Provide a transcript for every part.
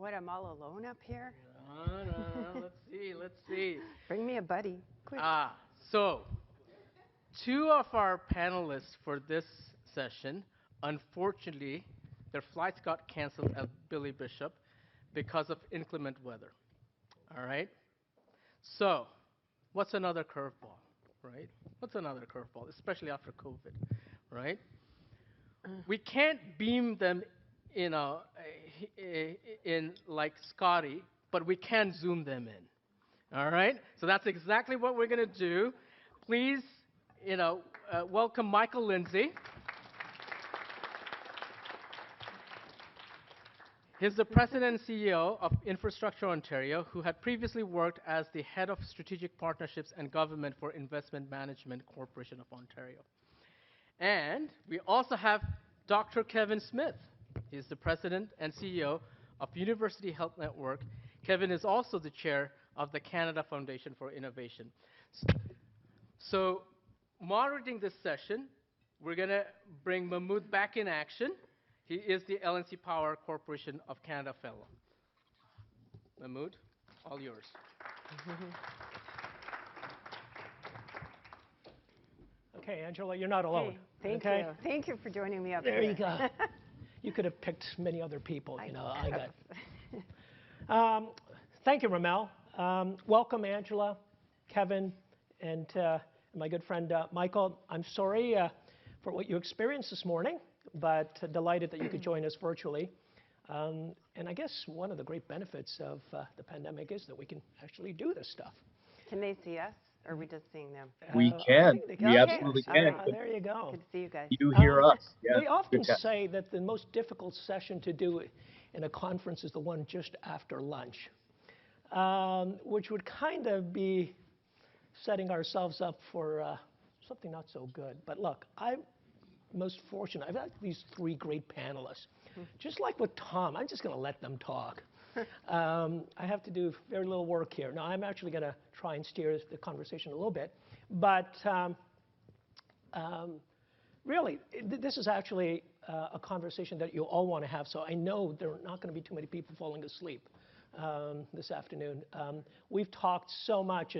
What, I'm all alone up here? No. Let's see. Bring me a buddy, quick. So, two of our panelists for this session, unfortunately, their flights got canceled at Billy Bishop because of inclement weather. All right? So, what's another curveball, right? What's another curveball, especially after COVID, right? We can't beam them, in like Scotty, but we can zoom them in. All right? So that's exactly what we're going to do. Please, welcome Michael Lindsay. He's the president and CEO of Infrastructure Ontario, who had previously worked as the head of strategic partnerships and government for Investment Management Corporation of Ontario. And we also have Dr. Kevin Smith. He's the president and CEO of University Health Network. Kevin is also the chair of the Canada Foundation for Innovation. So, moderating this session, we're going to bring Mahmood back in action. He is the LNC Power Corporation of Canada Fellow. Mahmood, all yours. Okay, Angela, you're not alone. Hey, thank you. Thank you for joining me up here. There you go. You could have picked many other people, Thank you, Ramel. Welcome, Angela, Kevin, and my good friend Michael. I'm sorry for what you experienced this morning, but delighted that you could join us virtually. And I guess one of the great benefits of the pandemic is that we can actually do this stuff. Can they see us, or are we just seeing them? We can. We absolutely can. There you go. Good to see you guys. You hear us. Yeah. We often say that the most difficult session to do in a conference is the one just after lunch, which would kind of be setting ourselves up for something not so good. But look, I'm most fortunate. I've got these three great panelists. Just like with Tom, I'm just going to let them talk. I have to do very little work here. Now, I'm actually going to try and steer the conversation a little bit. But really, this is actually a conversation that you all want to have. So I know there are not going to be too many people falling asleep this afternoon. We've talked so much.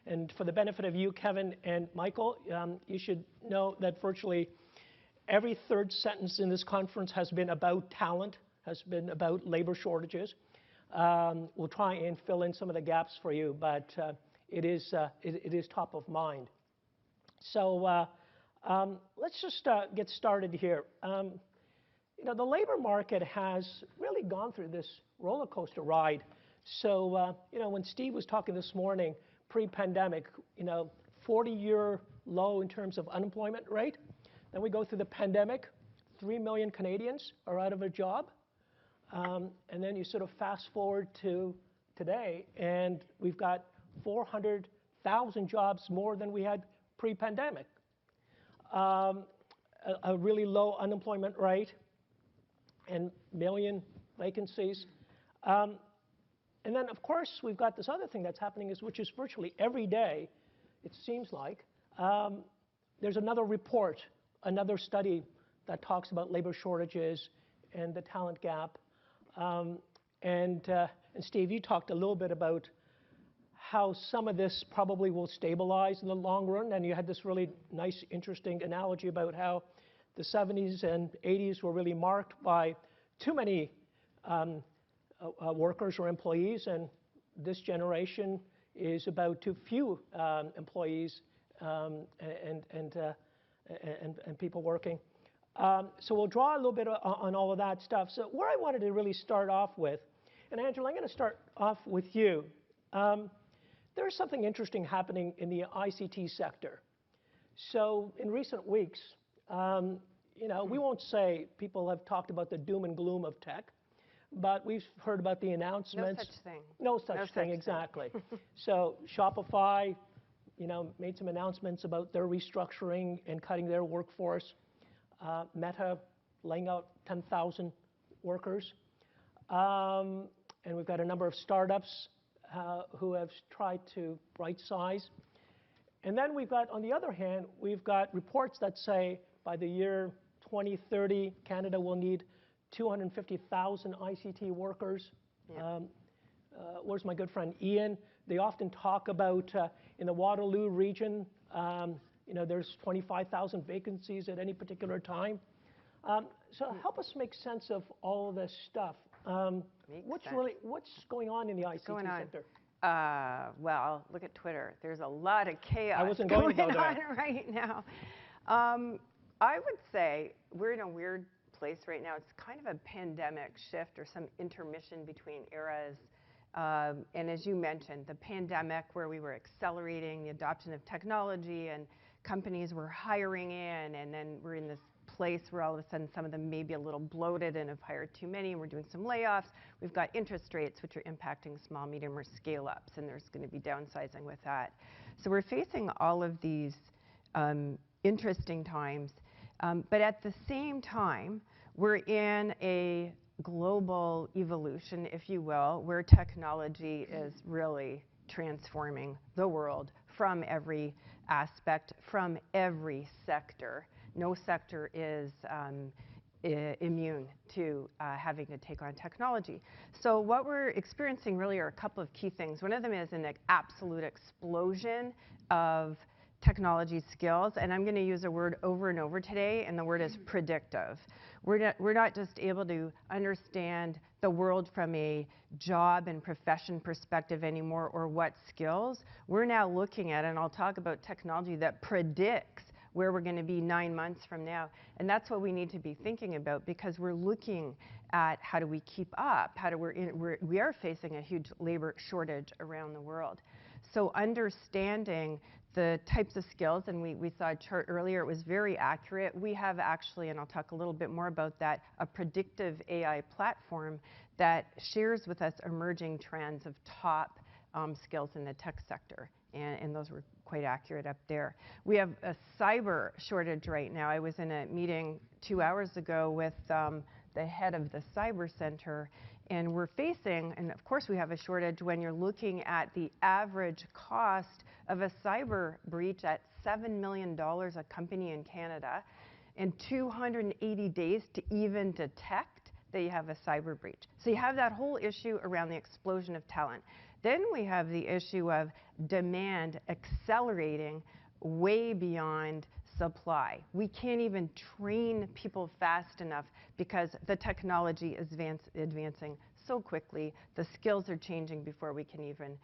And for the benefit of you, Kevin and Michael, you should know that virtually every third sentence in this conference has been about talent, has been about labor shortages. We'll try and fill in some of the gaps for you, but it is top of mind. So let's just get started here. The labor market has really gone through this roller coaster ride. So when Steve was talking this morning, pre-pandemic, 40-year low in terms of unemployment rate. Then we go through the pandemic, 3 million Canadians are out of a job. And then you sort of fast forward to today, and we've got 400,000 jobs more than we had pre-pandemic. A really low unemployment rate and million vacancies. And then, of course, we've got this other thing that's happening, which is virtually every day, it seems like, there's another report, another study that talks about labor shortages and the talent gap. And Steve, you talked a little bit about how some of this probably will stabilize in the long run, and you had this really nice, interesting analogy about how the 70s and 80s were really marked by too many workers or employees, and this generation is about too few employees and people working. So we'll draw a little bit on all of that stuff. So where I wanted to really start off with, and Angela, I'm going to start off with you. There's something interesting happening in the ICT sector. So in recent weeks, we won't say people have talked about the doom and gloom of tech, but we've heard about the announcements. No such thing. No such thing, exactly. So Shopify, made some announcements about their restructuring and cutting their workforce. Meta laying out 10,000 workers. And we've got a number of startups who have tried to right size. And then we've got, on the other hand, we've got reports that say by the year 2030, Canada will need 250,000 ICT workers Yeah. Where's my good friend Ian? They often talk about in the Waterloo region, there's 25,000 vacancies at any particular time. So help us make sense of all this stuff. What's going on in the ICT sector? Well, look at Twitter. There's a lot of chaos I wasn't going to go there. on right now. I would say we're in a weird place right now. It's kind of a pandemic shift or some intermission between eras. And as you mentioned, the pandemic where we were accelerating the adoption of technology and companies were hiring in, and then we're in this place where all of a sudden some of them may be a little bloated and have hired too many, and we're doing some layoffs. We've got interest rates which are impacting small, medium, or scale-ups, and there's going to be downsizing with that. So we're facing all of these interesting times, but at the same time, we're in a global evolution, if you will, where technology is really transforming the world from every aspect, from every sector. No sector is immune to having to take on technology. So what we're experiencing really are a couple of key things. One of them is an absolute explosion of technology skills, and I'm going to use a word over and over today, and the word is predictive. We're not just able to understand the world from a job and profession perspective anymore, or what skills. We're now looking at, and I'll talk about technology that predicts where we're going to be 9 months from now. And that's what we need to be thinking about, because we're looking at how do we keep up, we are facing a huge labor shortage around the world. So understanding the types of skills, and we saw a chart earlier, it was very accurate. We have actually, and I'll talk a little bit more about that, a predictive AI platform that shares with us emerging trends of top skills in the tech sector, and those were quite accurate up there. We have a cyber shortage right now. I was in a meeting 2 hours ago with the head of the cyber center, and we're facing, and of course we have a shortage when you're looking at the average cost of a cyber breach at $7 million a company in Canada, and 280 days to even detect that you have a cyber breach. So you have that whole issue around the explosion of talent. Then we have the issue of demand accelerating way beyond supply. We can't even train people fast enough because the technology is advancing so quickly. The skills are changing before we can even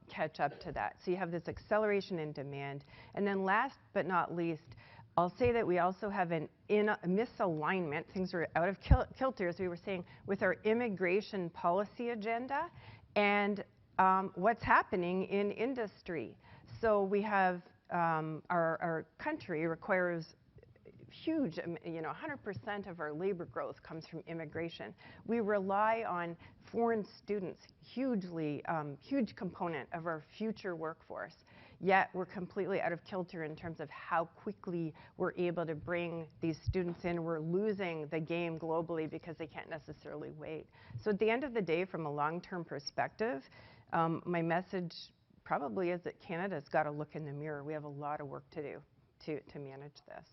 catch up to that. So you have this acceleration in demand. And then last but not least, I'll say that we also have a misalignment. Things are out of kilter, as we were saying, with our immigration policy agenda and what's happening in industry. So we have our country requires huge, 100% of our labor growth comes from immigration. We rely on foreign students, huge component of our future workforce. Yet we're completely out of kilter in terms of how quickly we're able to bring these students in. We're losing the game globally because they can't necessarily wait. So at the end of the day, from a long-term perspective, my message probably is that Canada's got to look in the mirror. We have a lot of work to do to manage this.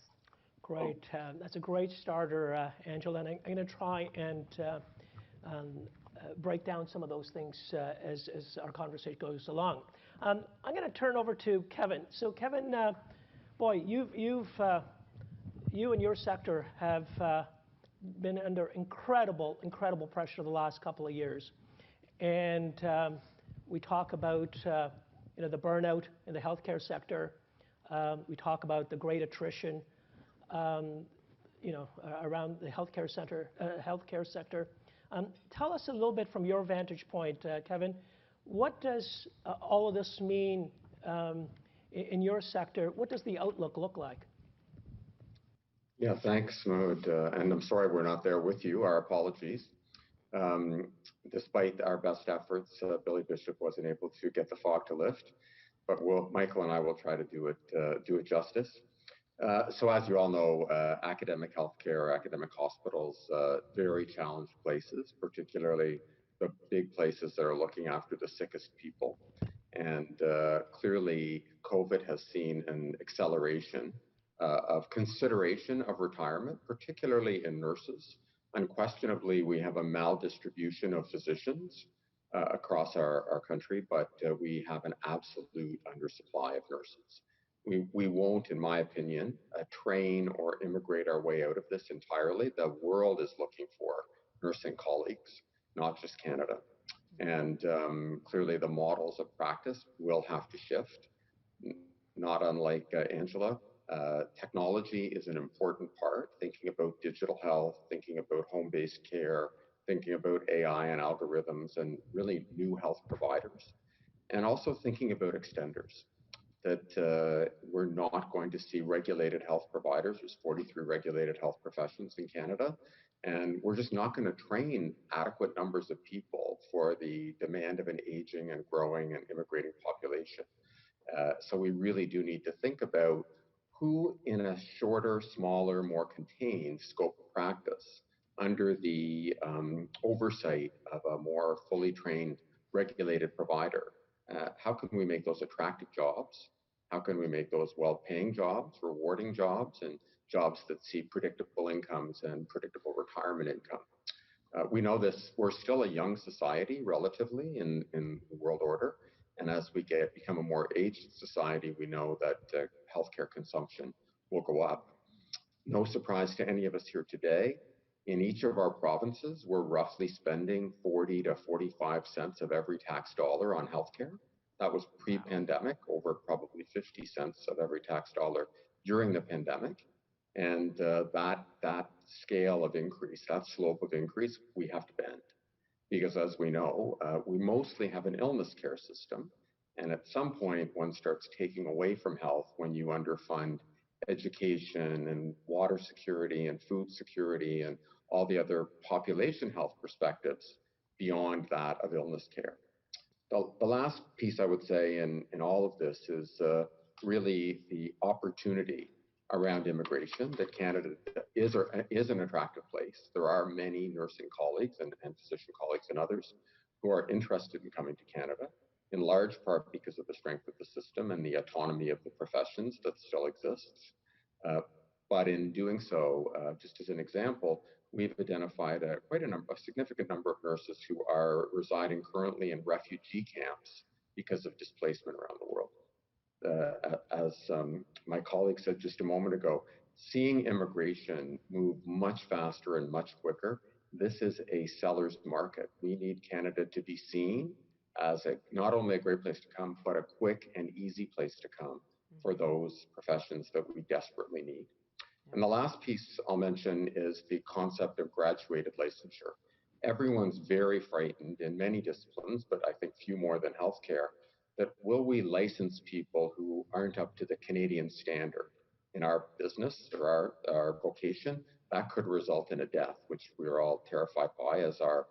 Great. That's a great starter, Angela. And I'm going to try and break down some of those things as our conversation goes along. I'm going to turn over to Kevin. So Kevin, boy, you and your sector have been under incredible pressure the last couple of years. And we talk about the burnout in the healthcare sector. We talk about the great attrition around the healthcare sector. Tell us a little bit from your vantage point, Kevin. What does all of this mean in your sector? What does the outlook look like? Yeah, thanks, Mahmood. And I'm sorry we're not there with you. Our apologies. Despite our best efforts, Billy Bishop wasn't able to get the fog to lift, but Michael and I will try to do it justice. So as you all know, academic healthcare, academic hospitals, very challenged places, particularly the big places that are looking after the sickest people. And clearly, COVID has seen an acceleration of consideration of retirement, particularly in nurses, Unquestionably, we have a maldistribution of physicians across our country, but we have an absolute undersupply of nurses. We won't, in my opinion, train or immigrate our way out of this entirely. The world is looking for nursing colleagues, not just Canada. And clearly the models of practice will have to shift. Not unlike Angela, technology is an important part, thinking about digital health, thinking about home-based care, thinking about AI and algorithms and really new health providers, and also thinking about extenders, that we're not going to see regulated health providers. There's 43 regulated health professions in Canada, and we're just not going to train adequate numbers of people for the demand of an aging and growing and immigrating population. So we really do need to think about who in a shorter, smaller, more contained scope of practice under the oversight of a more fully trained regulated provider, how can we make those attractive jobs? How can we make those well-paying jobs, rewarding jobs, and jobs that see predictable incomes and predictable retirement income? We know this, we're still a young society relatively in the world order. And as we become a more aged society, we know that healthcare consumption will go up. No surprise to any of us here today. In each of our provinces, we're roughly spending 40 to 45 cents of every tax dollar on healthcare. That was pre-pandemic, over probably 50 cents of every tax dollar during the pandemic. And that scale of increase, that slope of increase, we have to bend. Because as we know, we mostly have an illness care system. And at some point, one starts taking away from health when you underfund education and water security and food security and all the other population health perspectives beyond that of illness care. The last piece I would say in all of this is really the opportunity around immigration, that Canada is an attractive place. There are many nursing colleagues and physician colleagues and others who are interested in coming to Canada, in large part because of the strength of the system and the autonomy of the professions that still exists. But in doing so, just as an example, we've identified a significant number of nurses who are residing currently in refugee camps because of displacement around the world. As my colleague said just a moment ago, seeing immigration move much faster and much quicker, this is a seller's market. We need Canada to be seen as not only a great place to come, but a quick and easy place to come for those professions that we desperately need. And the last piece I'll mention is the concept of graduated licensure. Everyone's very frightened in many disciplines, but I think few more than healthcare, that will we license people who aren't up to the Canadian standard in our business or our vocation? That could result in a death, which we're all terrified by as our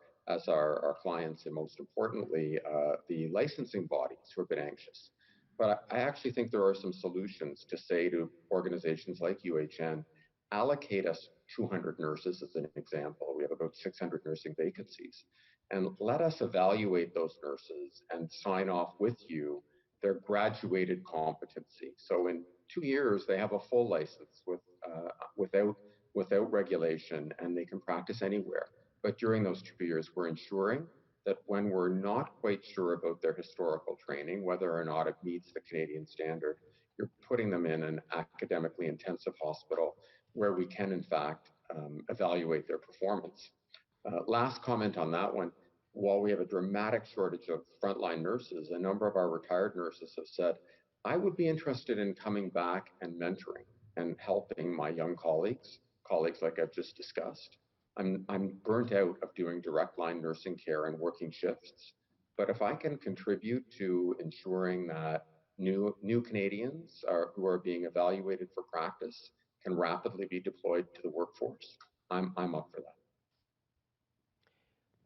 clients, and most importantly, the licensing bodies who have been anxious. But I actually think there are some solutions to say to organizations like UHN, allocate us 200 nurses as an example. We have about 600 nursing vacancies. And let us evaluate those nurses and sign off with you their graduated competency. So in 2 years, they have a full license without regulation, and they can practice anywhere. But during those 2 years, we're ensuring that when we're not quite sure about their historical training, whether or not it meets the Canadian standard, you're putting them in an academically intensive hospital where we can, in fact, evaluate their performance. Last comment on that one, while we have a dramatic shortage of frontline nurses, a number of our retired nurses have said, I would be interested in coming back and mentoring and helping my young colleagues like I've just discussed. I'm burnt out of doing direct line nursing care and working shifts, but if I can contribute to ensuring that new Canadians who are being evaluated for practice can rapidly be deployed to the workforce, I'm up for that.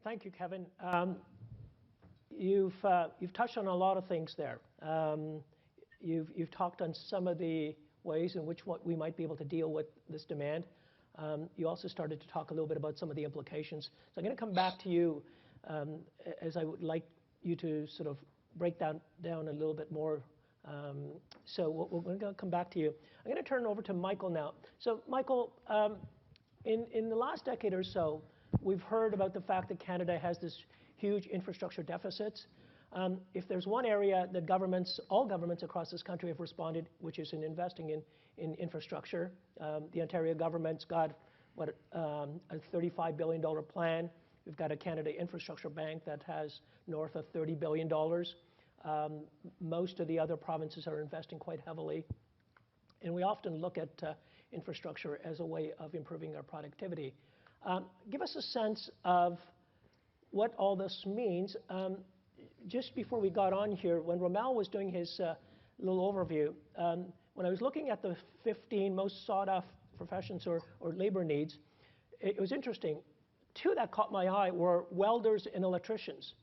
Thank you, Kevin. You've touched on a lot of things there. You've talked on some of the ways in which we might be able to deal with this demand. You also started to talk a little bit about some of the implications. So I'm going to come back to you as I would like you to sort of break that down a little bit more. So we're going to come back to you. I'm going to turn it over to Michael now. So Michael, In the last decade or so, we've heard about the fact that Canada has this huge infrastructure deficits. If there's one area that all governments across this country have responded, which is in investing in infrastructure. The Ontario government's got, a $35 billion plan. We've got a Canada Infrastructure Bank that has north of $30 billion. Most of the other provinces are investing quite heavily. And we often look at infrastructure as a way of improving our productivity. Give us a sense of what all this means. Just before we got on here, when Ramel was doing his little overview, when I was looking at the 15 most sought-after professions or labor needs, it was interesting. Two that caught my eye were welders and electricians.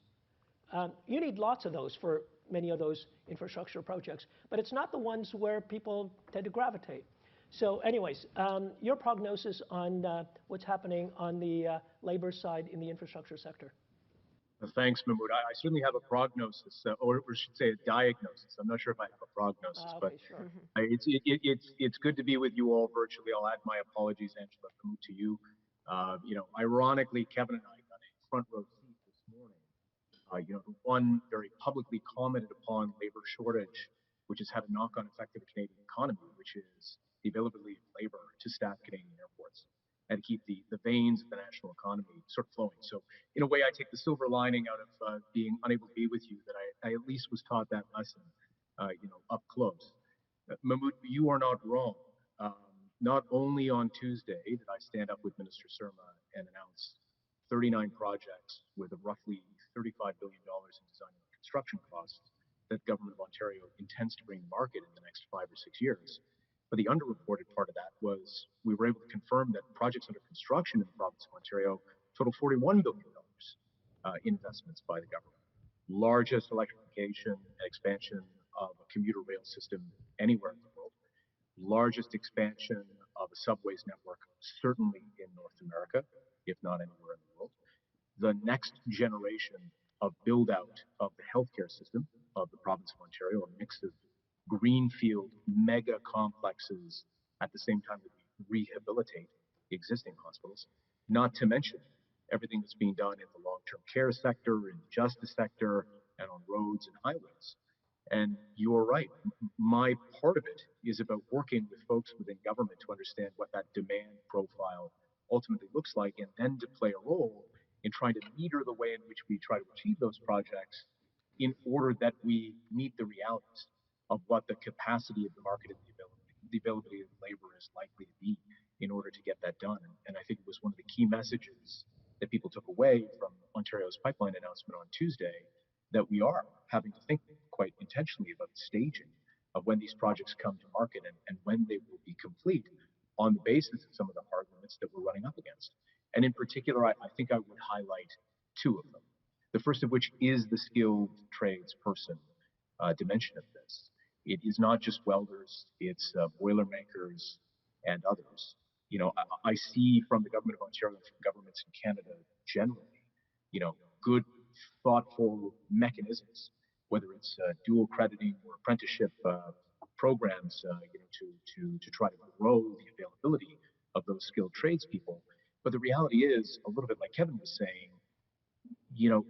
You need lots of those for many of those infrastructure projects, but it's not the ones where people tend to gravitate. So anyways, your prognosis on what's happening on the labor side in the infrastructure sector. Thanks, Mahmood. I certainly have a prognosis, or should say a diagnosis. I'm not sure if I have a prognosis, but sure. it's good to be with you all virtually. I'll add my apologies, Angela, to you. Ironically, Kevin and I got a front row seat this morning. The one very publicly commented upon labor shortage, which has had a knock-on effect to the Canadian economy, which is the availability of labor to staff Canadian airports and keep the veins of the national economy sort of flowing. So in a way, I take the silver lining out of being unable to be with you, that I at least was taught that lesson, up close. Mahmood, you are not wrong. Not only on Tuesday did I stand up with Minister Surma and announce 39 projects with a roughly $35 billion in design and construction costs that the Government of Ontario intends to bring to market in the next 5 or 6 years. But the underreported part of that was we were able to confirm that projects under construction in the province of Ontario total $41 billion in investments by the government. Largest electrification and expansion of a commuter rail system anywhere in the world. Largest expansion of a subways network, certainly in North America, if not anywhere in the world. The next generation of build-out of the healthcare system of the province of Ontario, a mix of greenfield mega complexes at the same time that we rehabilitate existing hospitals, not to mention everything that's being done in the long-term care sector, in the justice sector, and on roads and highways. And you're right, my part of it is about working with folks within government to understand what that demand profile ultimately looks like, and then to play a role in trying to meter the way in which we try to achieve those projects in order that we meet the realities of what the capacity of the market and the availability of labor is likely to be in order to get that done. And I think it was one of the key messages that people took away from Ontario's pipeline announcement on Tuesday, that we are having to think quite intentionally about the staging of when these projects come to market and when they will be complete on the basis of some of the hard limits that we're running up against. And in particular, I think I would highlight two of them. The first of which is the skilled tradesperson dimension of this. It is not just welders, it's boilermakers and others. I see from the Government of Ontario and from governments in Canada generally, good, thoughtful mechanisms, whether it's dual crediting or apprenticeship programs, to try to grow the availability of those skilled tradespeople. But the reality is, a little bit like Kevin was saying,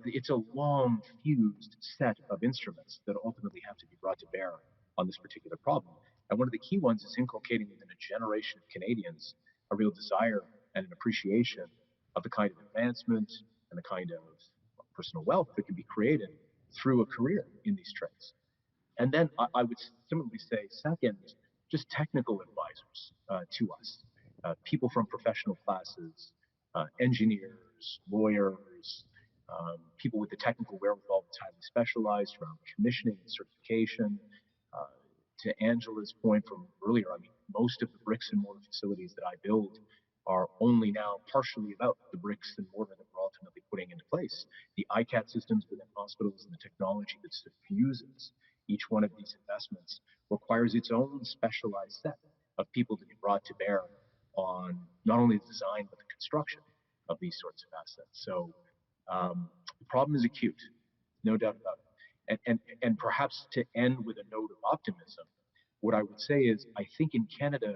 it's a long fused set of instruments that ultimately have to be brought to bear on this particular problem. And one of the key ones is inculcating within a generation of Canadians a real desire and an appreciation of the kind of advancement and the kind of personal wealth that can be created through a career in these trades. And then I would similarly say, second, just technical advisors to us, people from professional classes, engineers, lawyers, people with the technical wherewithal that's highly specialized around commissioning and certification. To Angela's point from earlier, most of the bricks and mortar facilities that I build are only now partially about the bricks and mortar that we're ultimately putting into place. The ICAT systems within hospitals and the technology that suffuses each one of these investments requires its own specialized set of people to be brought to bear on not only the design but the construction of these sorts of assets. So the problem is acute, no doubt about it. And perhaps to end with a note of optimism, what I would say is I think in Canada,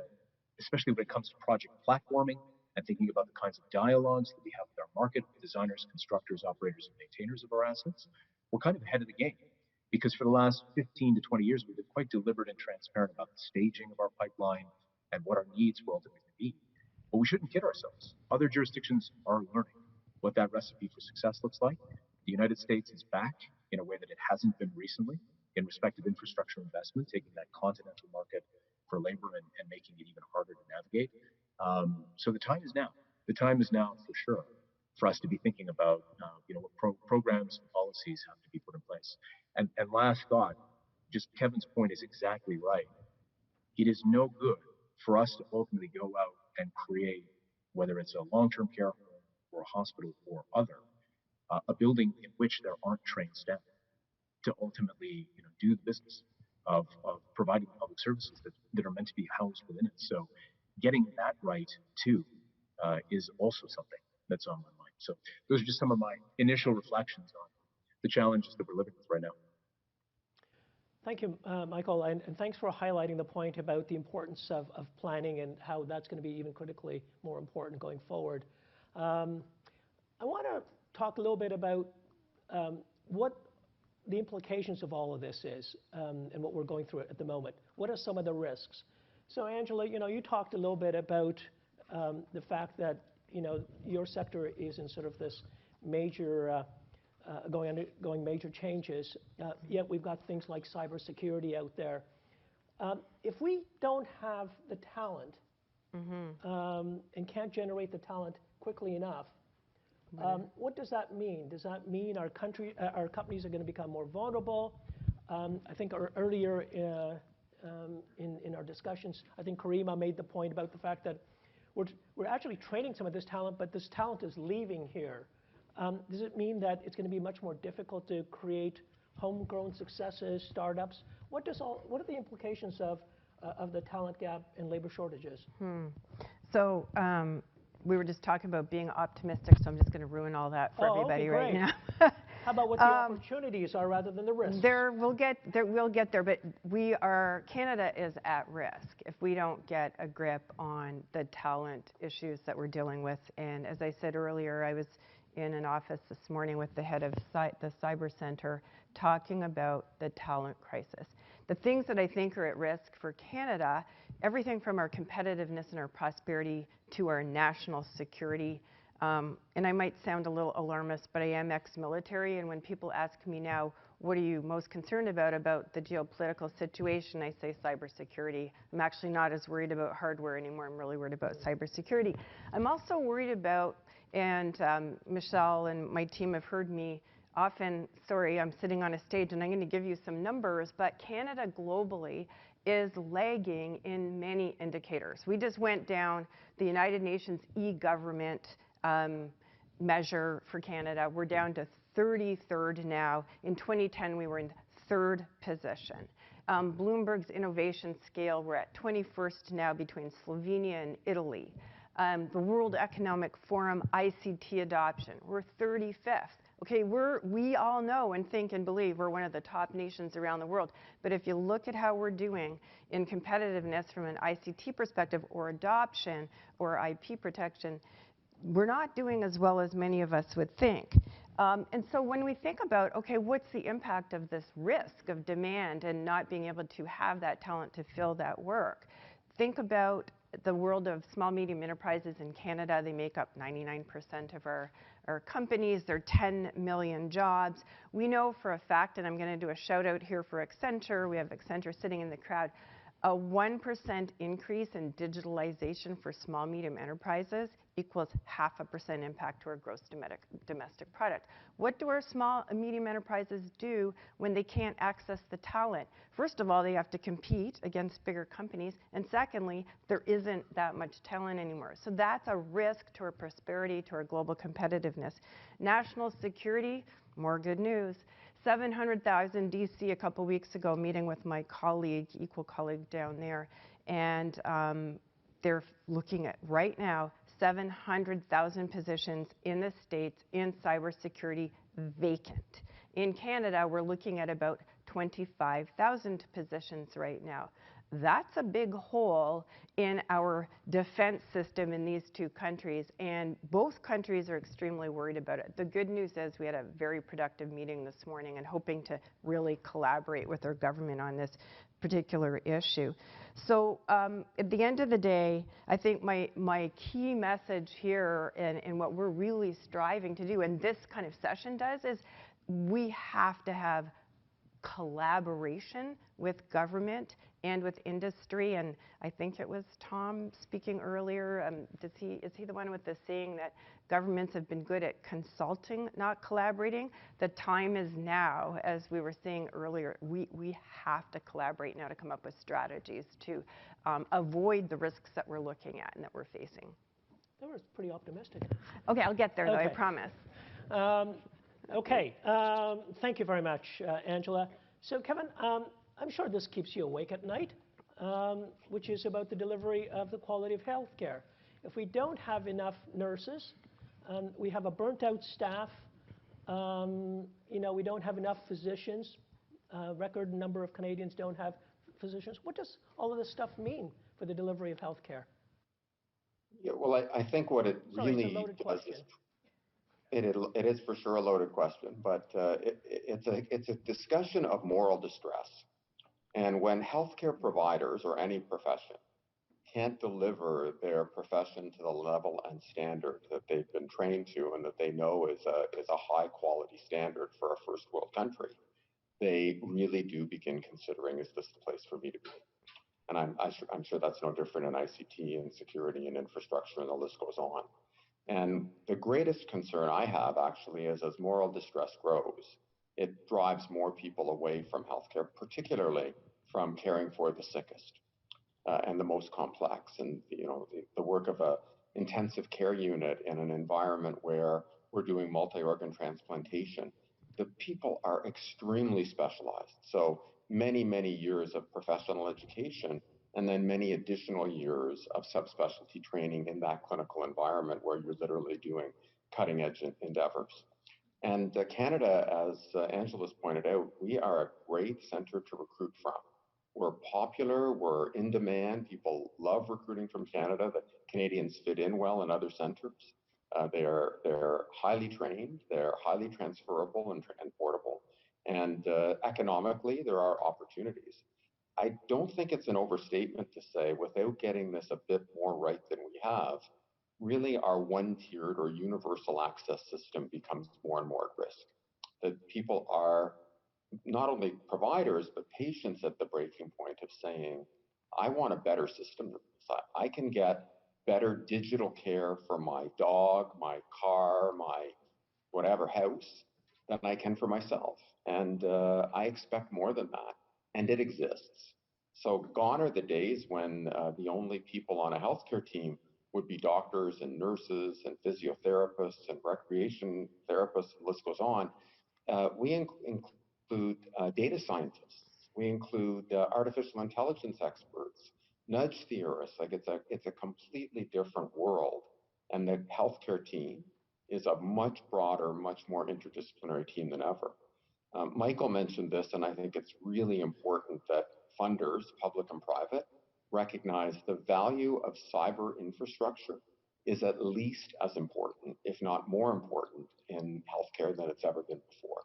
especially when it comes to project platforming and thinking about the kinds of dialogues that we have with our market, designers, constructors, operators, and maintainers of our assets, we're kind of ahead of the game. Because for the last 15 to 20 years, we've been quite deliberate and transparent about the staging of our pipeline and what our needs will ultimately be. But we shouldn't kid ourselves. Other jurisdictions are learning what that recipe for success looks like. The United States is back in a way that it hasn't been recently in respect of infrastructure investment, taking that continental market for labor and making it even harder to navigate. So the time is now. The time is now for sure for us to be thinking about what programs and policies have to be put in place. And last thought, just Kevin's point is exactly right. It is no good for us to ultimately go out and create, whether it's a long-term care home or a hospital or other, a building in which there aren't trained staff to ultimately do the business of providing the public services that are meant to be housed within it. So getting that right too is also something that's on my mind. So those are just some of my initial reflections on the challenges that we're living with right now. Thank you, Michael, and thanks for highlighting the point about the importance of planning and how that's going to be even critically more important going forward. I want to talk a little bit about what the implications of all of this is and what we're going through at the moment. What are some of the risks? So, Angela, you talked a little bit about the fact that your sector is in sort of this major going major changes, yet we've got things like cybersecurity out there. If we don't have the talent and can't generate the talent quickly enough, what does that mean? Does that mean our companies are going to become more vulnerable? I think earlier in our discussions, I think Karima made the point about the fact that we're actually training some of this talent, but this talent is leaving here. Does it mean that it's going to be much more difficult to create homegrown successes, startups? What are the implications of the talent gap and labor shortages? So we were just talking about being optimistic, so I'm just going to ruin all that for everybody right now. How about what the opportunities are rather than the risks? We'll get there, but Canada is at risk if we don't get a grip on the talent issues that we're dealing with. And as I said earlier, I was in an office this morning with the head of the Cyber Center talking about the talent crisis. The things that I think are at risk for Canada, everything from our competitiveness and our prosperity to our national security. And I might sound a little alarmist, but I am ex-military, and when people ask me now, what are you most concerned about the geopolitical situation, I say cybersecurity. I'm actually not as worried about hardware anymore. I'm really worried about cybersecurity. I'm also worried about, and Michelle and my team have heard me often, sorry, I'm sitting on a stage and I'm going to give you some numbers, but Canada globally is lagging in many indicators. We just went down the United Nations e-government measure for Canada. We're down to 33rd now. In 2010, we were in 3rd position. Bloomberg's innovation scale, we're at 21st now between Slovenia and Italy. The World Economic Forum ICT adoption, we're 35th. Okay, we all know and think and believe we're one of the top nations around the world. But if you look at how we're doing in competitiveness from an ICT perspective or adoption or IP protection, we're not doing as well as many of us would think. And so when we think about, okay, what's the impact of this risk of demand and not being able to have that talent to fill that work? Think about the world of small, medium enterprises in Canada. They make up 99% of our companies. They're 10 million jobs. We know for a fact, and I'm going to do a shout out here for Accenture. We have Accenture sitting in the crowd. A 1% increase in digitalization for small, medium enterprises equals 0.5% impact to our gross domestic product. What do our small and medium enterprises do when they can't access the talent? First of all, they have to compete against bigger companies, and secondly, there isn't that much talent anymore. So that's a risk to our prosperity, to our global competitiveness. National security, more good news. 700,000 DC a couple weeks ago, meeting with my colleague, equal colleague down there, and they're looking at right now 700,000 positions in the States in cybersecurity vacant. In Canada, we're looking at about 25,000 positions right now. That's a big hole in our defense system in these two countries, and both countries are extremely worried about it. The good news is we had a very productive meeting this morning and hoping to really collaborate with our government on this particular issue. So at the end of the day, I think my key message here and what we're really striving to do, and this kind of session does, is we have to have collaboration with government and with industry. And I think it was Tom speaking earlier. Is he the one with the saying that governments have been good at consulting, not collaborating? The time is now, as we were saying earlier. We have to collaborate now to come up with strategies to avoid the risks that we're looking at and that we're facing. That was pretty optimistic. Okay, I'll get there, though, Okay. I promise. Okay, thank you very much, Angela. So Kevin, I'm sure this keeps you awake at night, which is about the delivery of the quality of health care. If we don't have enough nurses, we have a burnt out staff, we don't have enough physicians, record number of Canadians don't have physicians. What does all of this stuff mean for the delivery of health care? Yeah, well, I think what it Sorry, really it's a loaded does question. is it is for sure a loaded question, but it's a discussion of moral distress. And when healthcare providers or any profession can't deliver their profession to the level and standard that they've been trained to and that they know is a high quality standard for a first world country, they really do begin considering, is this the place for me to be? And I'm sure that's no different in ICT and security and infrastructure, and the list goes on. And the greatest concern I have actually is as moral distress grows, it drives more people away from healthcare, particularly from caring for the sickest and the most complex. And the work of a intensive care unit in an environment where we're doing multi-organ transplantation, the people are extremely specialized. So many, many years of professional education and then many additional years of subspecialty training in that clinical environment where you're literally doing cutting edge endeavors. And Canada, as Angela's pointed out, we are a great center to recruit from. We're popular, we're in demand, people love recruiting from Canada. The Canadians fit in well in other centers. They're highly trained, they're highly transferable and portable. And economically, there are opportunities. I don't think it's an overstatement to say, without getting this a bit more right than we have, really our one-tiered or universal access system becomes more and more at risk. That people are not only providers, but patients at the breaking point of saying, I want a better system than this. I can get better digital care for my dog, my car, my whatever house than I can for myself. And I expect more than that. And it exists. So gone are the days when the only people on a healthcare team would be doctors and nurses and physiotherapists and recreation therapists, the list goes on. We include data scientists. We include artificial intelligence experts, nudge theorists. Like it's a completely different world. And the healthcare team is a much broader, much more interdisciplinary team than ever. Michael mentioned this, and I think it's really important that funders, public and private, recognize the value of cyber infrastructure is at least as important, if not more important, in healthcare than it's ever been before.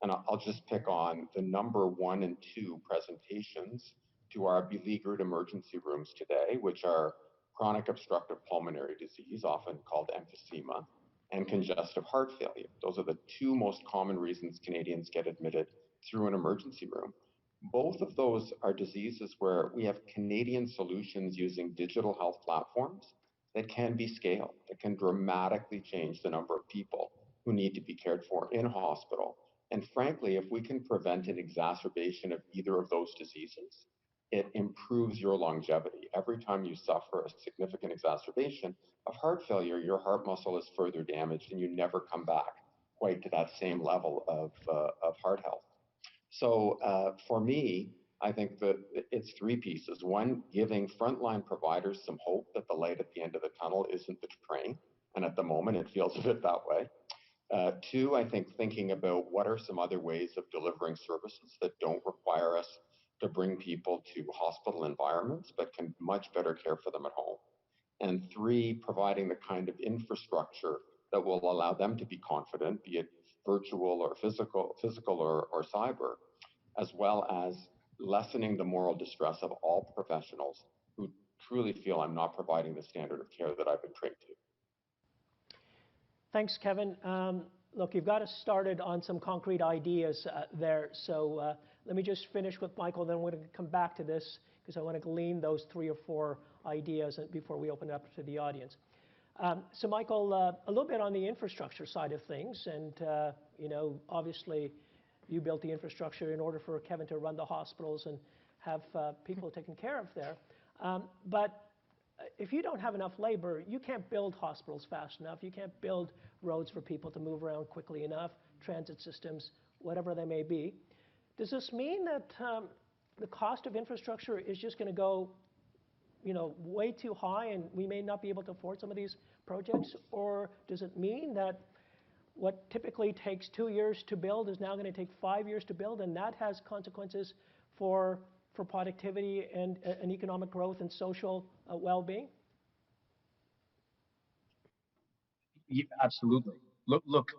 And I'll just pick on the number 1 and 2 presentations to our beleaguered emergency rooms today, which are chronic obstructive pulmonary disease, often called emphysema, and congestive heart failure. Those are the 2 most common reasons Canadians get admitted through an emergency room. Both of those are diseases where we have Canadian solutions using digital health platforms that can be scaled, that can dramatically change the number of people who need to be cared for in hospital. And frankly, if we can prevent an exacerbation of either of those diseases, it improves your longevity. Every time you suffer a significant exacerbation of heart failure, your heart muscle is further damaged and you never come back quite to that same level of heart health. So for me, I think that it's 3 pieces. 1, giving frontline providers some hope that the light at the end of the tunnel isn't the train. And at the moment, it feels a bit that way. 2, I think thinking about what are some other ways of delivering services that don't require us to bring people to hospital environments, but can much better care for them at home. And three, providing the kind of infrastructure that will allow them to be confident, be it virtual or physical or cyber, as well as lessening the moral distress of all professionals who truly feel I'm not providing the standard of care that I've been trained to. Thanks, Kevin. Look, you've got us started on some concrete ideas there. So let me just finish with Michael, then we're going to come back to this because I want to glean those 3 or 4 ideas before we open it up to the audience. So Michael, a little bit on the infrastructure side of things, and obviously you built the infrastructure in order for Kevin to run the hospitals and have people taken care of there. But if you don't have enough labor, you can't build hospitals fast enough. You can't build roads for people to move around quickly enough, transit systems, whatever they may be. Does this mean that the cost of infrastructure is just going to go, way too high and we may not be able to afford some of these projects? Or does it mean that what typically takes 2 years to build is now going to take 5 years to build, and that has consequences for productivity and economic growth and social well-being? Yeah, absolutely. Look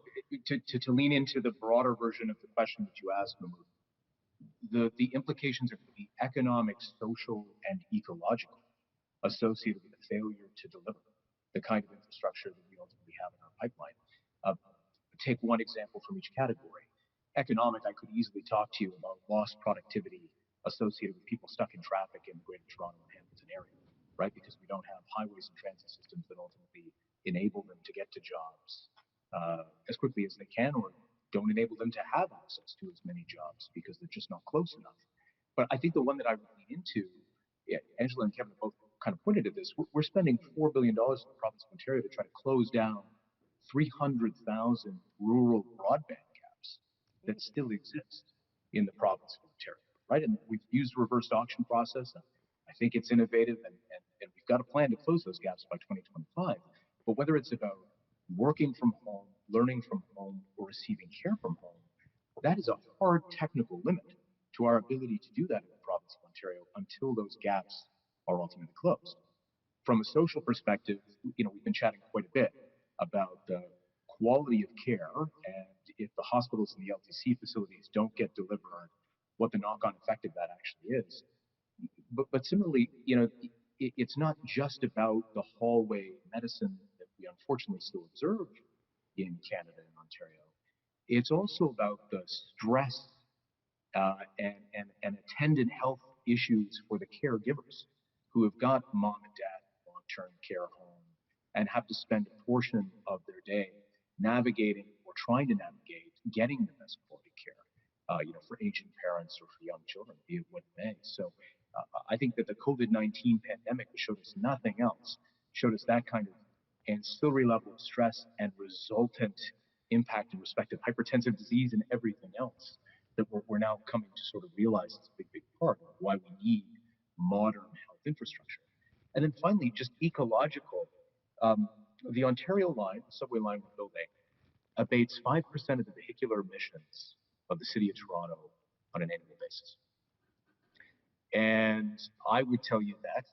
to lean into the broader version of the question that you asked, Mahmood, the implications are going to be economic, social, and ecological associated with the failure to deliver the kind of infrastructure that we ultimately have in our pipeline. Take one example from each category. Economic, I could easily talk to you about lost productivity associated with people stuck in traffic in the Greater Toronto and Hamilton area, right? Because we don't have highways and transit systems that ultimately enable them to get to jobs as quickly as they can, or don't enable them to have access to as many jobs because they're just not close enough. But I think the one that I would lean into, Angela and Kevin both kind of pointed to this, we're spending $4 billion in the province of Ontario to try to close down 300,000 rural broadband gaps that still exist in the province of Ontario, right? And we've used a reversed auction process. I think it's innovative, and we've got a plan to close those gaps by 2025. But whether it's about working from home, learning from home, or receiving care from home, that is a hard technical limit to our ability to do that in the province of Ontario until those gaps are ultimately closed. From a social perspective, we've been chatting quite a bit about the quality of care, and if the hospitals and the LTC facilities don't get delivered, what the knock-on effect of that actually is. But similarly, it's not just about the hallway medicine that we unfortunately still observe in Canada and Ontario. It's also about the stress and attendant health issues for the caregivers who have got mom and dad in long-term care home and have to spend a portion of their day navigating or trying to navigate getting the best quality care, for aging parents or for young children, be it what it may. So I think that the COVID-19 pandemic showed us nothing else, showed us that kind of ancillary level of stress and resultant impact in respect of hypertensive disease and everything else that we're now coming to sort of realize is a big part of why we need modern health infrastructure. And then finally, just ecological. The Ontario line, the subway line we're building, abates 5% of the vehicular emissions of the city of Toronto on an annual basis. And I would tell you that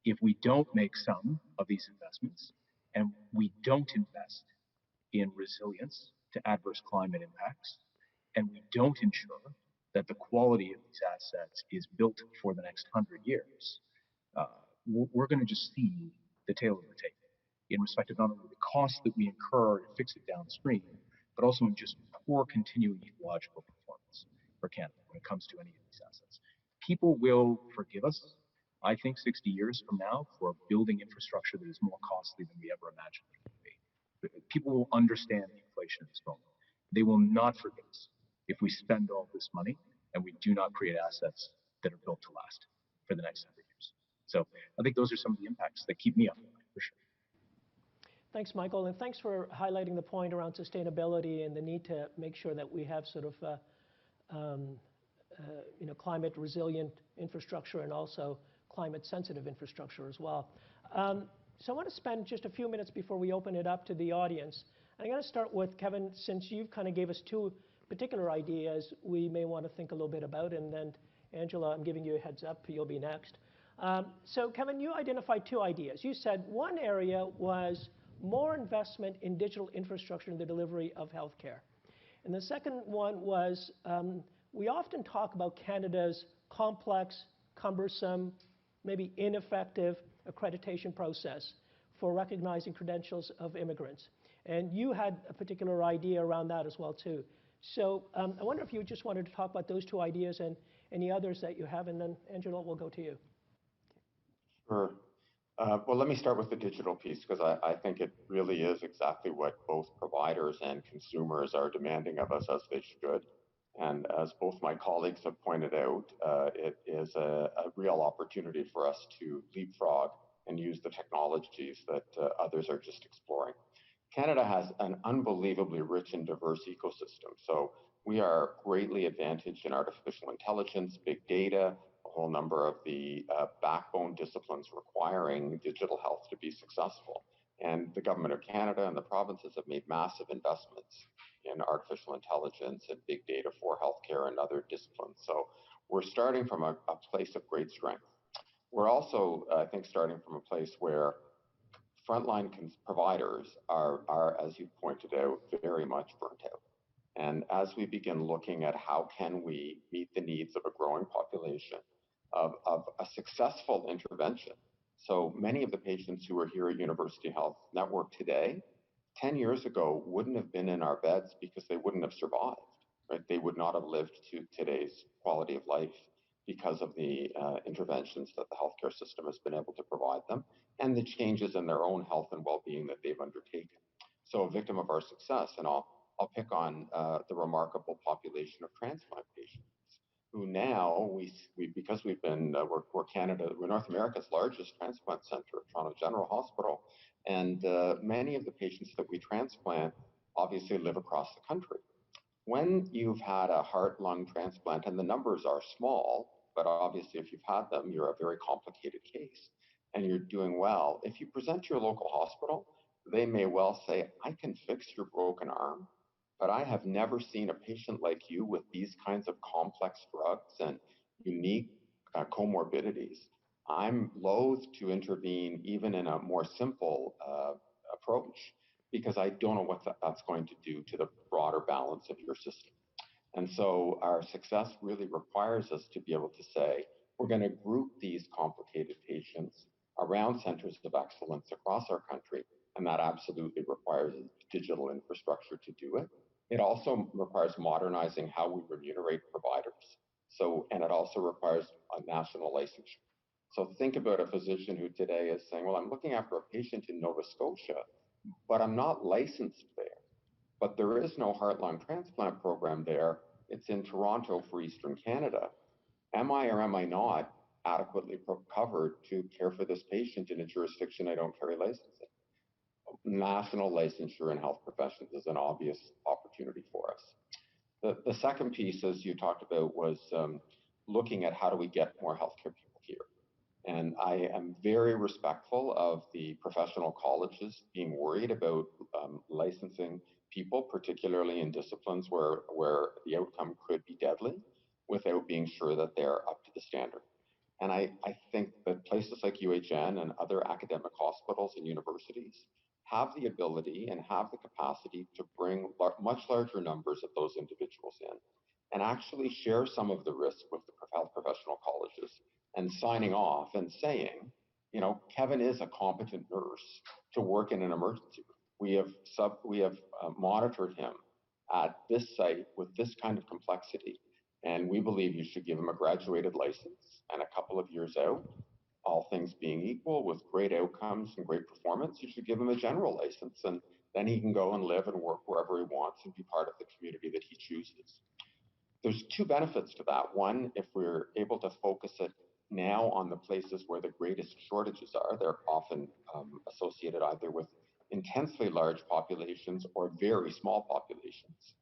if we don't make some of these investments and we don't invest in resilience to adverse climate impacts, and we don't ensure that the quality of these assets is built for the next 100 years, we're going to just see the tail of the tape in respect of not only the cost that we incur to fix it downstream, but also in just poor continuing ecological performance for Canada when it comes to any of these assets. People will forgive us, I think, 60 years from now for building infrastructure that is more costly than we ever imagined it would be. People will understand the inflation in this moment. They will not forgive us if we spend all this money and we do not create assets that are built to last for the next 100 years. So I think those are some of the impacts that keep me up at night, for sure. Thanks, Michael, and thanks for highlighting the point around sustainability and the need to make sure that we have sort of climate resilient infrastructure and also climate sensitive infrastructure as well. So I want to spend just a few minutes before we open it up to the audience. I'm going to start with Kevin, since you've kind of gave us 2 particular ideas we may want to think a little bit about, and then Angela, I'm giving you a heads up. You'll be next. So Kevin, you identified two ideas. You said one area was more investment in digital infrastructure in the delivery of healthcare. And the second one was we often talk about Canada's complex, cumbersome, maybe ineffective accreditation process for recognizing credentials of immigrants. And you had a particular idea around that as well, too. So I wonder if you just wanted to talk about those two ideas and any others that you have, and then Angela, we'll go to you. Sure. Well, let me start with the digital piece, because I think it really is exactly what both providers and consumers are demanding of us, as they should. And as both my colleagues have pointed out, it is a real opportunity for us to leapfrog and use the technologies that others are just exploring. Canada has an unbelievably rich and diverse ecosystem. So we are greatly advantaged in artificial intelligence, big data, a whole number of the backbone disciplines requiring digital health to be successful. And the government of Canada and the provinces have made massive investments in artificial intelligence and big data for healthcare and other disciplines. So we're starting from a place of great strength. We're also, I think, starting from a place where frontline providers are, as you pointed out, very much burnt out. And as we begin looking at how can we meet the needs of a growing population of a successful intervention. So many of the patients who are here at University Health Network today, 10 years ago, wouldn't have been in our beds because they wouldn't have survived, right? They would not have lived to today's quality of life because of the interventions that the healthcare system has been able to provide them and the changes in their own health and well-being that they've undertaken. So a victim of our success, and I'll pick on the remarkable population of transplant patients, who now because we've been we're North America's largest transplant center, Toronto General Hospital, and many of the patients that we transplant obviously live across the country. When you've had a heart-lung transplant, and the numbers are small, but obviously if you've had them, you're a very complicated case, and you're doing well. If you present to your local hospital, they may well say, I can fix your broken arm, but I have never seen a patient like you with these kinds of complex drugs and unique comorbidities. I'm loath to intervene even in a more simple approach, because I don't know what that's going to do to the broader balance of your system. And so our success really requires us to be able to say, we're going to group these complicated patients around centers of excellence across our country, and that absolutely requires digital infrastructure to do it. It also requires modernizing how we remunerate providers. So, and it also requires a national licensure. So think about a physician who today is saying, well, I'm looking after a patient in Nova Scotia, but I'm not licensed there. But there is no heart-lung transplant program there. It's in Toronto for Eastern Canada. Am I or am I not adequately covered to care for this patient in a jurisdiction I don't carry licensing? National licensure in health professions is an obvious opportunity for us. The second piece, as you talked about, was looking at how do we get more healthcare people here. And I am very respectful of the professional colleges being worried about licensing people, particularly in disciplines where the outcome could be deadly, without being sure that they're up to the standard. And I think that places like UHN and other academic hospitals and universities have the ability and have the capacity to bring much larger numbers of those individuals in and actually share some of the risk with the health professional colleges and signing off and saying, you know, Kevin is a competent nurse to work in an emergency room. We have monitored him at this site with this kind of complexity, and we believe you should give him a graduated license, and a couple of years out, all things being equal, with great outcomes and great performance, you should give him a general license, and then he can go and live and work wherever he wants and be part of the community that he chooses. There's two benefits to that. One, if we're able to focus it now on the places where the greatest shortages are, they're often associated either with intensely large populations or very small populations.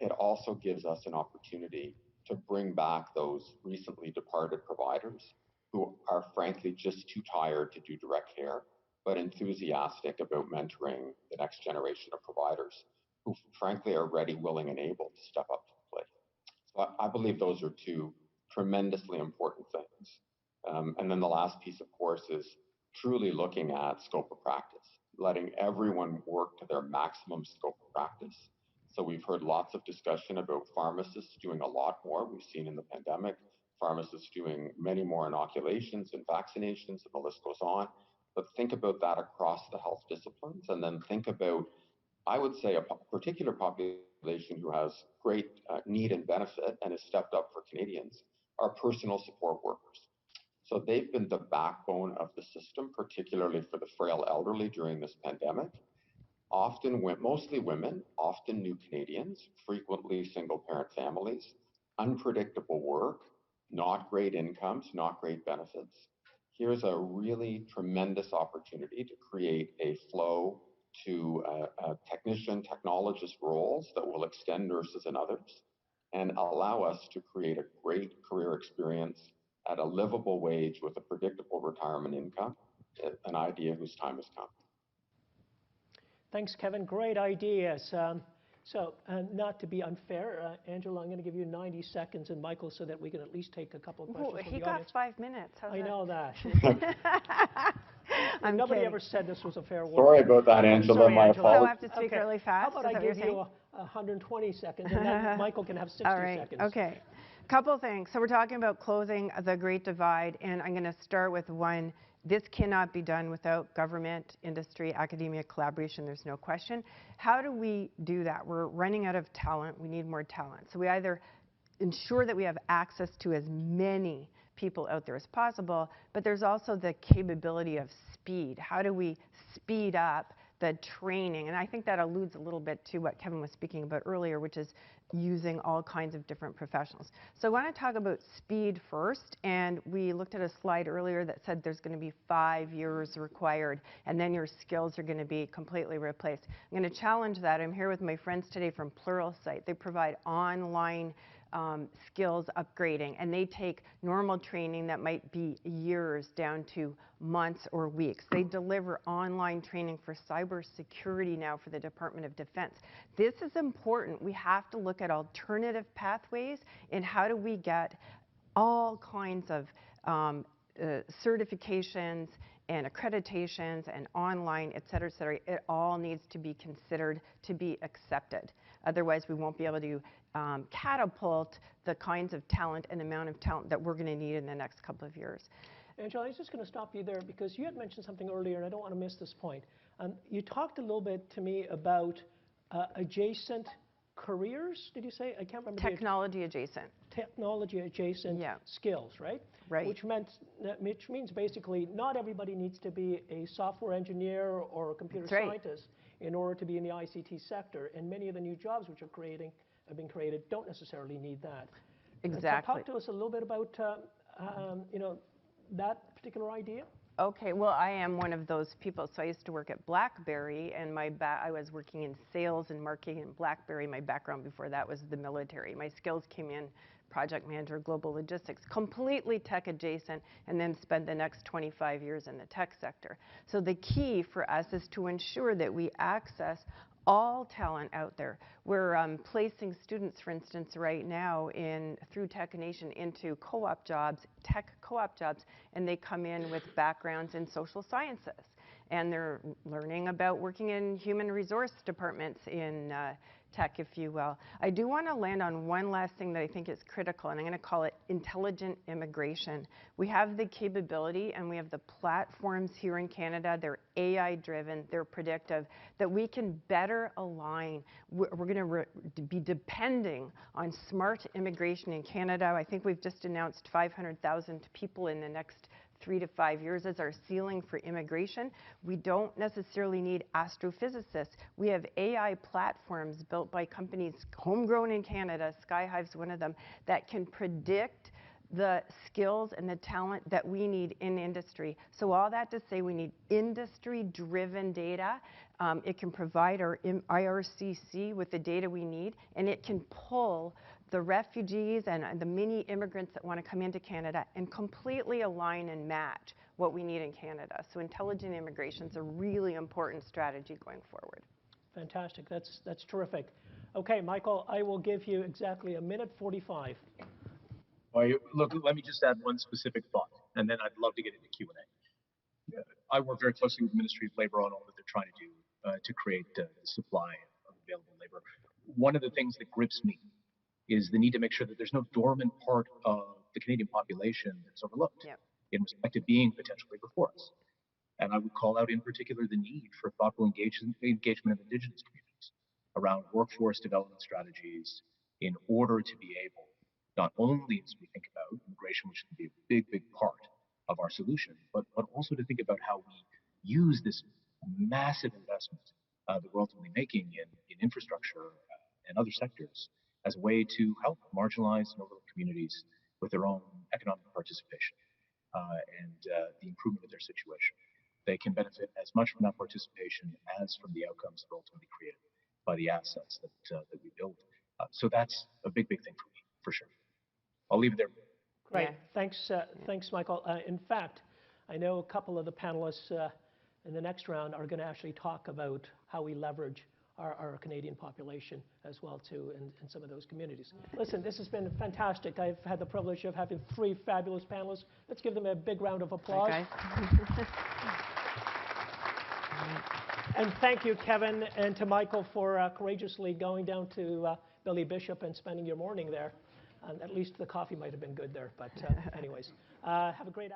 It also gives us an opportunity to bring back those recently departed providers who are frankly just too tired to do direct care, but enthusiastic about mentoring the next generation of providers who frankly are ready, willing, and able to step up to the plate. So I believe those are two tremendously important things. And then the last piece, of course, is truly looking at scope of practice, letting everyone work to their maximum scope of practice. So we've heard lots of discussion about pharmacists doing a lot more. We've seen in the pandemic, pharmacists doing many more inoculations and vaccinations, and the list goes on. But think about that across the health disciplines, and then think about, I would say, a particular population who has great need and benefit and has stepped up for Canadians are personal support workers. So they've been the backbone of the system, particularly for the frail elderly during this pandemic. Mostly women, often new Canadians, frequently single parent families, unpredictable work, not great incomes, not great benefits. Here's a really tremendous opportunity to create a flow to technician, technologist roles that will extend nurses and others and allow us to create a great career experience at a livable wage with a predictable retirement income, an idea whose time has come. Thanks, Kevin. Great ideas. Not to be unfair, Angela, I'm going to give you 90 seconds, and Michael, so that we can at least take a couple of questions from He the got audience. 5 minutes. How's I that? know that. Nobody kidding. Ever said this was a fair war. Sorry about that, Angela. Sorry, My Angela. So I apologies. have to speak Okay. really fast? How about Is that I what you're give you saying? 120 seconds, and then Michael can have 60 All right. seconds. Okay. Couple things. So we're talking about closing the Great Divide, and I'm going to start with one. This cannot be done without government, industry, academia collaboration. There's no question. How do we do that? We're running out of talent. We need more talent. So we either ensure that we have access to as many people out there as possible, but there's also the capability of speed. How do we speed up the training? And I think that alludes a little bit to what Kevin was speaking about earlier, which is using all kinds of different professionals. So I want to talk about speed first, and we looked at a slide earlier that said there's going to be 5 years required, and then your skills are going to be completely replaced. I'm going to challenge that. I'm here with my friends today from Pluralsight. They provide online skills upgrading, and they take normal training that might be years down to months or weeks. They deliver online training for cybersecurity now for the Department of Defense. This is important. We have to look at alternative pathways and how do we get all kinds of certifications and accreditations and online, et cetera, et cetera. It all needs to be considered to be accepted. Otherwise, we won't be able to catapult the kinds of talent and amount of talent that we're going to need in the next couple of years. Angela, I was just going to stop you there because you had mentioned something earlier, and I don't want to miss this point. You talked a little bit to me about adjacent careers, did you say? I can't remember. Technology adjacent. Technology adjacent skills, right? Right. Which means basically not everybody needs to be a software engineer or a computer scientist in order to be in the ICT sector. And many of the new jobs which have been created don't necessarily need that. Exactly. So talk to us a little bit about that particular idea. Okay, well, I am one of those people. So I used to work at BlackBerry, and I was working in sales and marketing in BlackBerry. My background before that was the military. My skills came in project manager, global logistics, completely tech adjacent, and then spent the next 25 years in the tech sector. So the key for us is to ensure that we access all talent out there. We're placing students, for instance, right now through TECHNATION into co-op jobs, tech co-op jobs, and they come in with backgrounds in social sciences. And they're learning about working in human resource departments in tech, if you will. I do want to land on one last thing that I think is critical, and I'm going to call it intelligent immigration. We have the capability and we have the platforms here in Canada. They're AI-driven, they're predictive, that we can better align. We're going to be depending on smart immigration in Canada. I think we've just announced 500,000 people in the next 3 to 5 years as our ceiling for immigration. We don't necessarily need astrophysicists. We have AI platforms built by companies homegrown in Canada, Skyhive's one of them, that can predict the skills and the talent that we need in industry. So all that to say, we need industry-driven data. It can provide our IRCC with the data we need, and it can pull the refugees and the mini immigrants that want to come into Canada and completely align and match what we need in Canada. So intelligent immigration is a really important strategy going forward. Fantastic. That's terrific. Okay, Michael, I will give you exactly 1:45. Well, look, let me just add one specific thought, and then I'd love to get into Q&A. I work very closely with the Ministry of Labor on all that they're trying to do to create the supply of available labor. One of the things that grips me is the need to make sure that there's no dormant part of the Canadian population that's overlooked Yep. in respect to being potential labor for us. And I would call out in particular the need for thoughtful engagement of Indigenous communities around workforce development strategies in order to be able, not only as we think about immigration, which can be a big, big part of our solution, but also to think about how we use this massive investment that we're ultimately making in infrastructure and other sectors as a way to help marginalized and overlooked communities with their own economic participation and the improvement of their situation. They can benefit as much from that participation as from the outcomes that are ultimately created by the assets that we build. So that's a big, big thing for me, for sure. I'll leave it there. Great. Yeah. Thanks, Michael. In fact, I know a couple of the panelists in the next round are going to actually talk about how we leverage our Canadian population as well too in some of those communities. Listen, this has been fantastic. I've had the privilege of having 3 fabulous panelists. Let's give them a big round of applause. Okay. And thank you, Kevin, and to Michael for courageously going down to Billy Bishop and spending your morning there. And at least the coffee might have been good there. But anyways, have a great afternoon.